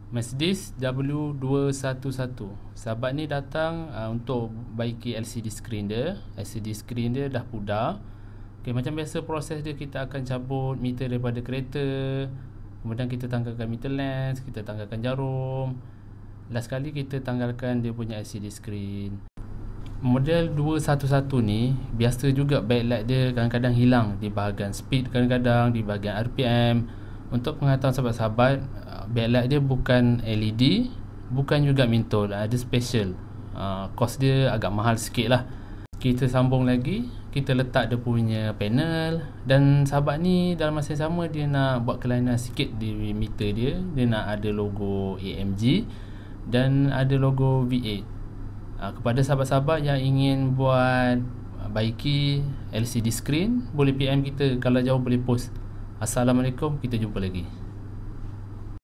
Mercedes W211. Sahabat ni datang untuk baiki LCD screen dia. LCD screen dia dah pudar. Okay, macam biasa proses dia, kita akan cabut meter daripada kereta, kemudian kita tanggalkan meter lens, kita tanggalkan jarum, last kali kita tanggalkan dia punya LCD screen. Model 211 ni biasa juga backlight dia kadang-kadang hilang di bahagian speed, kadang-kadang di bahagian RPM. Untuk pengetahuan sahabat-sahabat, backlight dia bukan LED, bukan juga mintol, ada special. Kos dia agak mahal sikit lah. Kita sambung lagi, kita letak dia punya panel. Dan sahabat ni dalam masa yang sama dia nak buat kelainan sikit di meter dia. Dia nak ada logo AMG dan ada logo V8. Kepada sahabat-sahabat yang ingin buat baiki LCD screen, boleh PM kita. Kalau jauh boleh post. Assalamualaikum, kita jumpa lagi.